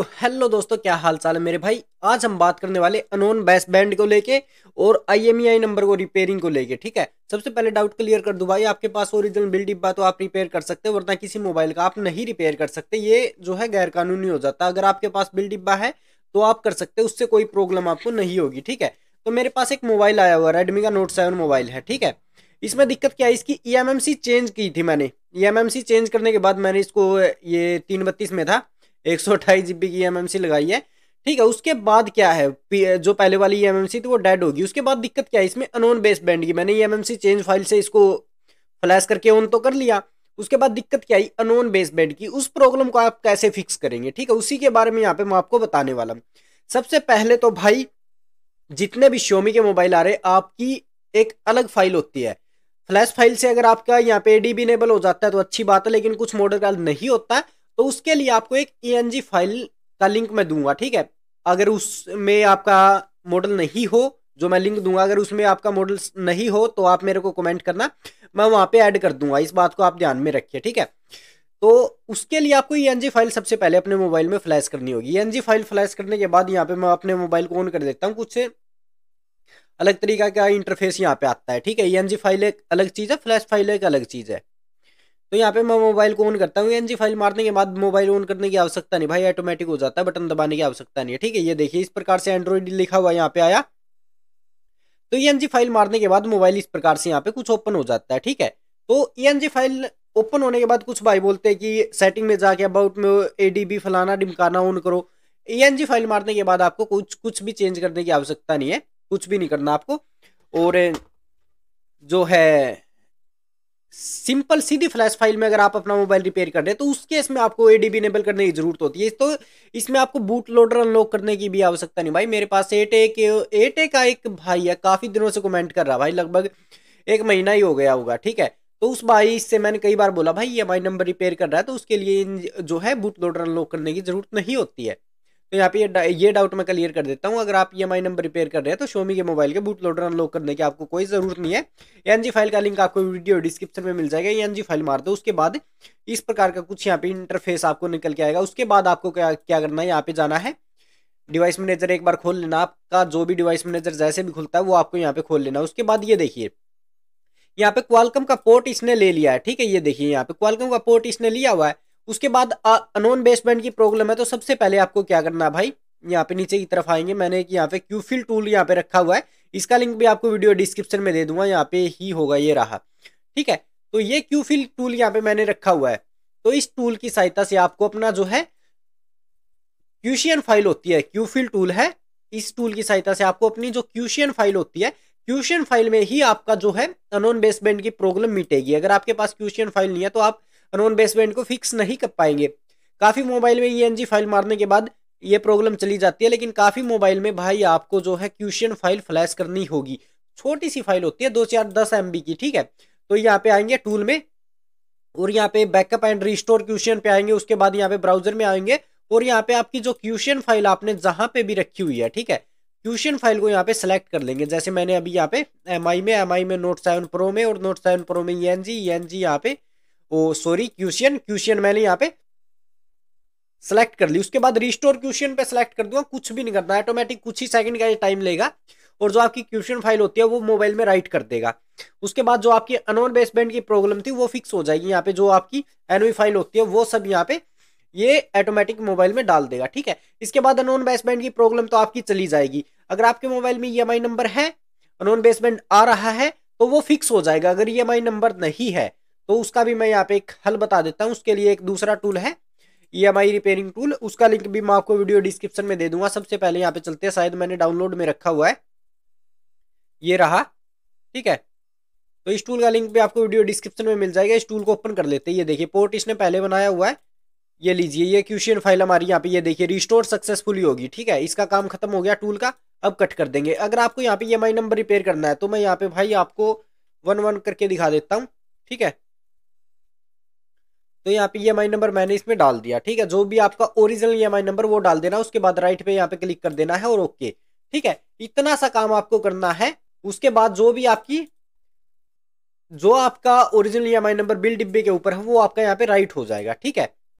तो हेलो दोस्तों, क्या हाल चाल है मेरे भाई। आज हम बात करने वाले अनोन बेसबैंड को लेके और आईएमईआई नंबर को रिपेयरिंग को लेके। ठीक है, सबसे पहले डाउट क्लियर कर दूं भाई, आपके पास ओरिजिनल बिल डिब्बा तो आप रिपेयर कर सकते हो, वरना किसी मोबाइल का आप नहीं रिपेयर कर सकते। ये जो है गैर कानूनी हो जाता है। अगर आपके पास बिल डिब्बा है तो आप कर सकते हो, उससे कोई प्रॉब्लम आपको नहीं होगी। ठीक है, तो मेरे पास एक मोबाइल आया हुआ रेडमी का नोट 7 मोबाइल है। ठीक है, इसमें दिक्कत क्या है, इसकी ईएमएमसी चेंज की थी मैंने। ईएमएमसी चेंज करने के बाद मैंने इसको, ये 332 में था, 128 GB की एमएमसी लगाई है। ठीक है, उसके बाद क्या है, जो पहले वाली एमएमसी थी वो डेड होगी। उसके बाद दिक्कत क्या है, इसमें अनोन बेस बैंड की मैंने एमएमसी चेंज फाइल से इसको फ्लैश करके ऑन तो कर लिया। उसके बाद दिक्कत क्या आई, अनोन बेस बैंड की। उस प्रॉब्लम को आप कैसे फिक्स करेंगे, ठीक है, उसी के बारे में यहाँ पे मैं आपको बताने वाला हूँ। सबसे पहले तो भाई, जितने भी Xiaomi के मोबाइल आ रहे, आपकी एक अलग फाइल होती है फ्लैश फाइल से। अगर आपका यहाँ पे एडीबी इनेबल हो जाता है तो अच्छी बात है, लेकिन कुछ मॉडल का नहीं होता है, तो उसके लिए आपको एक ENG फाइल का लिंक मैं दूंगा। ठीक है, अगर उसमें आपका मॉडल नहीं हो, जो मैं लिंक दूंगा, अगर उसमें आपका मॉडल नहीं हो तो आप मेरे को कमेंट करना, मैं वहां पे ऐड कर दूंगा। इस बात को आप ध्यान में रखिए। ठीक है, तो उसके लिए आपको ENG फाइल सबसे पहले अपने मोबाइल में फ्लैश करनी होगी। ENG फाइल फ्लैश करने के बाद यहाँ पे मैं अपने मोबाइल को ऑन कर देता हूँ। कुछ अलग तरीका का इंटरफेस यहाँ पे आता है। ठीक है, ENG फाइल एक अलग चीज़ है, फ्लैश फाइल एक अलग चीज़ है। तो यहाँ पे मैं मोबाइल को ऑन करता हूँ। ENG फाइल मारने के बाद मोबाइल ऑन करने की आवश्यकता नहीं भाई, ऑटोमेटिक हो जाता है, बटन दबाने की आवश्यकता नहीं है। ठीक है, ये देखिए इस प्रकार से एंड्रॉइड लिखा हुआ यहाँ पे आया। तो ENG फाइल मारने के बाद मोबाइल इस प्रकार से यहाँ पे कुछ ओपन हो जाता है। ठीक है, तो ENG फाइल ओपन होने के बाद कुछ भाई बोलते हैं कि सेटिंग में जाके अबाउट में ADB फलाना ढिमकाना ऑन करो। ENG फाइल मारने के बाद आपको कुछ भी चेंज करने की आवश्यकता नहीं है, कुछ भी नहीं करना आपको। और जो है सिंपल सीधी फ्लैश फाइल में अगर आप अपना मोबाइल रिपेयर कर रहे हैं तो उस केस में आपको एडीबी इनेबल करने की जरूरत होती है। तो इसमें आपको बूट लोडर अनलॉक करने की भी आवश्यकता नहीं भाई। मेरे पास एटे का एक भाई है, काफी दिनों से कमेंट कर रहा भाई, लगभग 1 महीना ही हो गया होगा। ठीक है, तो उस भाई से मैंने कई बार बोला भाई ये हमारी नंबर रिपेयर कर रहा है, तो उसके लिए जो है बूट लोडर अनलॉक करने की जरूरत नहीं होती है। तो यहाँ पे ये डाउट मैं क्लियर कर देता हूँ। अगर आप EMI नंबर रिपेयर कर रहे हैं तो Xiaomi के मोबाइल के बूट लोडर अनलॉक करने की आपको कोई जरूरत नहीं है। ENG फाइल का लिंक आपको वीडियो डिस्क्रिप्शन में मिल जाएगा। ENG फाइल मार दो, उसके बाद इस प्रकार का कुछ यहाँ पे इंटरफेस आपको निकल के आएगा। उसके बाद आपको क्या क्या करना है, यहाँ पे जाना है, डिवाइस मैनेजर एक बार खोल लेना। आपका जो भी डिवाइस मैनेजर जैसे भी खुलता है वो आपको यहाँ पे खोल लेना। उसके बाद ये देखिए, यहाँ पे क्वालकम का पोर्ट इसने ले लिया है। ठीक है, ये देखिए यहाँ पे क्वालकम का पोर्ट इसने लिया हुआ है। उसके बाद अनोन बेसबैंड की प्रॉब्लम है, तो सबसे पहले आपको क्या करना है भाई, यहाँ पे नीचे की तरफ आएंगे। मैंने एक यहाँ पे क्यूफिल टूल यहाँ पे रखा हुआ है, इसका लिंक भी आपको वीडियो डिस्क्रिप्शन में दे दूंगा, यहाँ पे ही होगा, ये रहा। ठीक है, तो ये क्यूफिल टूल यहाँ पे मैंने रखा हुआ है। तो इस टूल की सहायता से आपको अपना जो है क्यूशियन फाइल होती है, क्यूफिल टूल है, इस टूल की सहायता से आपको अपनी जो क्यूशियन फाइल होती है, क्यूशियन फाइल में ही आपका जो है अनोन बेसबैंड की प्रॉब्लम मिटेगी। अगर आपके पास क्यूशियन फाइल नहीं है तो आप अनोन बेसबैंड को फिक्स नहीं कर पाएंगे। काफी मोबाइल में ENG फाइल मारने के बाद ये प्रॉब्लम चली जाती है, लेकिन काफी मोबाइल में भाई आपको जो है क्यूशियन फाइल फ्लैश करनी होगी। छोटी सी फाइल होती है, 2-4-10 MB की। ठीक है, तो यहाँ पे आएंगे टूल में, और यहाँ पे बैकअप एंड रिस्टोर क्यूशियन पे आएंगे। उसके बाद यहाँ पे ब्राउजर में आएंगे, और यहाँ पे आपकी जो क्यूशियन फाइल आपने जहां पे भी रखी हुई है, ठीक है, क्यूशियन फाइल को यहाँ पे सेलेक्ट कर लेंगे। जैसे मैंने अभी यहाँ पे एम आई में नोट 7 प्रो में, और नोट 7 प्रो में ENG यहाँ पे, ओ सॉरी, क्यूशियन मैंने यहाँ पे सेलेक्ट कर ली। उसके बाद रिस्टोर क्यूशियन पे सेलेक्ट कर दूंगा। कुछ भी नहीं करना, ऑटोमेटिक कुछ ही सेकंड का ये टाइम लेगा, और जो आपकी क्यूशियन फाइल होती है वो मोबाइल में राइट कर देगा। उसके बाद जो आपकी अनोन बेसबैंड की प्रॉब्लम थी वो फिक्स हो जाएगी। यहाँ पे जो आपकी एनवी फाइल होती है वो सब यहाँ पे ये ऑटोमेटिक मोबाइल में डाल देगा। ठीक है, इसके बाद अनोन बेसबैंड की प्रॉब्लम तो आपकी चली जाएगी। अगर आपके मोबाइल में EMI नंबर है, अनोन बेसबैंड आ रहा है, तो वो फिक्स हो जाएगा। अगर EMI नंबर नहीं है तो उसका भी मैं यहाँ पे एक हल बता देता हूँ। उसके लिए एक दूसरा टूल है, EMI रिपेयरिंग टूल, उसका लिंक भी मैं आपको वीडियो डिस्क्रिप्शन में दे दूंगा। सबसे पहले यहाँ पे चलते हैं, शायद मैंने डाउनलोड में रखा हुआ है, ये रहा। ठीक है, तो इस टूल का लिंक भी आपको वीडियो डिस्क्रिप्शन में मिल जाएगा। इस टूल को ओपन कर लेते हैं। ये देखिए पोर्ट इसने पहले बनाया हुआ है, ये लीजिए, ये क्यूशियन फाइल हमारी यहाँ पे, ये देखिए रिस्टोर सक्सेसफुली होगी। ठीक है, इसका काम खत्म हो गया टूल का, अब कट कर देंगे। अगर आपको यहाँ पे EMI नंबर रिपेयर करना है तो मैं यहाँ पे भाई आपको 1-1 करके दिखा देता हूँ। ठीक है, तो यहाँ पे EMI नंबर मैंने इसमें डाल दिया। ठीक है, जो भी आपका ओरिजिनल EMI नंबर वो डाल देना। उसके बाद राइट पे यहाँ पे क्लिक कर देना है, और ओके। ठीक है, इतना सा काम आपको करना है। उसके बाद जो आपका ओरिजिनल EMI नंबर बिल डिब्बे के ऊपर है वो आपका यहाँ पे राइट हो जाएगा। ठीक है,